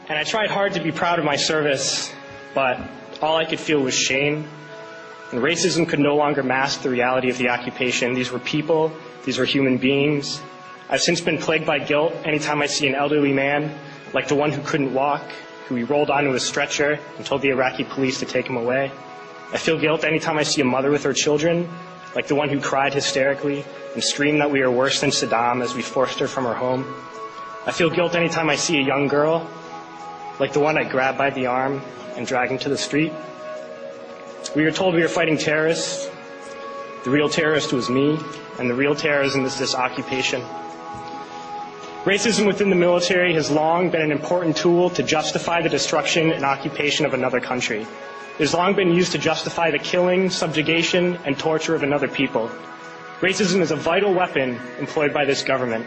And I tried hard to be proud of my service, but all I could feel was shame. And racism could no longer mask the reality of the occupation. These were people. These were human beings. I've since been plagued by guilt anytime I see an elderly man, like the one who couldn't walk, who we rolled onto a stretcher and told the Iraqi police to take him away. I feel guilt anytime I see a mother with her children, like the one who cried hysterically and screamed that we are worse than Saddam as we forced her from her home. I feel guilt anytime I see a young girl, like the one I grabbed by the arm and dragged into the street. We were told we were fighting terrorists. The real terrorist was me, and the real terrorism is this occupation. Racism within the military has long been an important tool to justify the destruction and occupation of another country. It has long been used to justify the killing, subjugation, and torture of another people. Racism is a vital weapon employed by this government.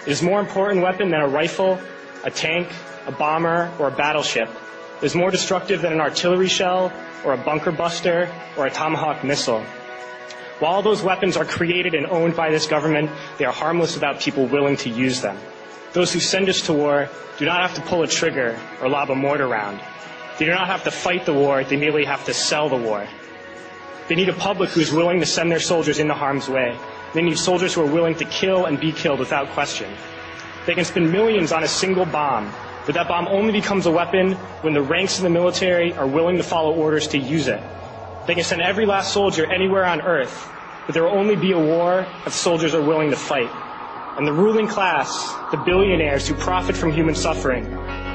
It is a more important weapon than a rifle, a tank, a bomber, or a battleship. It is more destructive than an artillery shell, or a bunker buster, or a Tomahawk missile. While all those weapons are created and owned by this government, they are harmless without people willing to use them. Those who send us to war do not have to pull a trigger or lob a mortar round. They do not have to fight the war, they merely have to sell the war. They need a public who is willing to send their soldiers into harm's way. They need soldiers who are willing to kill and be killed without question. They can spend millions on a single bomb, but that bomb only becomes a weapon when the ranks of the military are willing to follow orders to use it. They can send every last soldier anywhere on earth, but there will only be a war if soldiers are willing to fight. And the ruling class, the billionaires who profit from human suffering,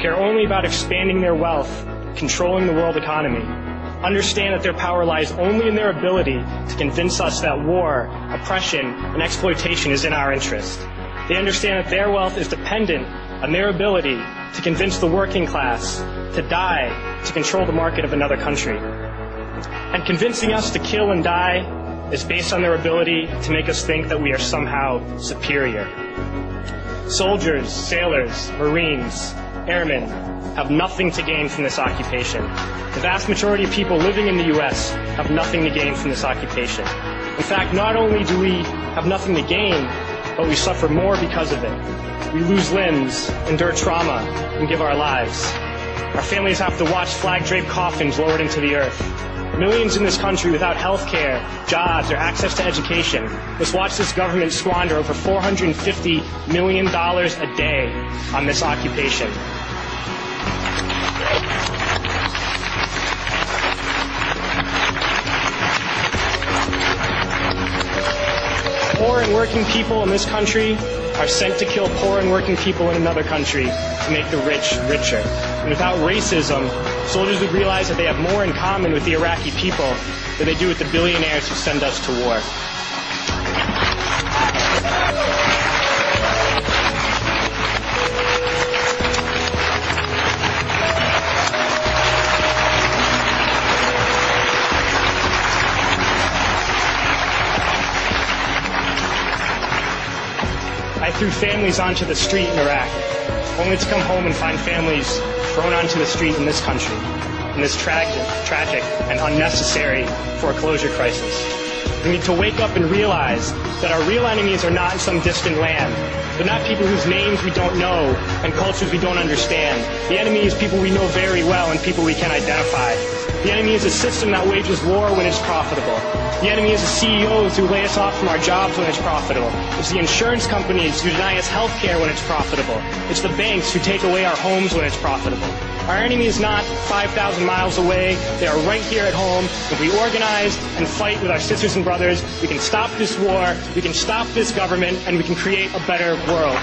care only about expanding their wealth, controlling the world economy. Understand that their power lies only in their ability to convince us that war, oppression, and exploitation is in our interest. They understand that their wealth is dependent on their ability to convince the working class to die to control the market of another country. And convincing us to kill and die is based on their ability to make us think that we are somehow superior. Soldiers, sailors, Marines, airmen have nothing to gain from this occupation. The vast majority of people living in the U.S. have nothing to gain from this occupation. In fact, not only do we have nothing to gain, but we suffer more because of it. We lose limbs, endure trauma, and give our lives. Our families have to watch flag-draped coffins lowered into the earth. Millions in this country without health care, jobs, or access to education must watch this government squander over $450 million a day on this occupation. Poor and working people in this country are sent to kill poor and working people in another country to make the rich richer. And without racism, soldiers would realize that they have more in common with the Iraqi people than they do with the billionaires who send us to war. I threw families onto the street in Iraq, only to come home and find families thrown onto the street in this country, in this tragic and unnecessary foreclosure crisis. We need to wake up and realize that our real enemies are not in some distant land. They're not people whose names we don't know and cultures we don't understand. The enemy is people we know very well and people we can identify. The enemy is a system that wages war when it's profitable. The enemy is the CEOs who lay us off from our jobs when it's profitable. It's the insurance companies who deny us health care when it's profitable. It's the banks who take away our homes when it's profitable. Our enemy is not 5,000 miles away. They are right here at home. If we organize and fight with our sisters and brothers, we can stop this war, we can stop this government, and we can create a better world.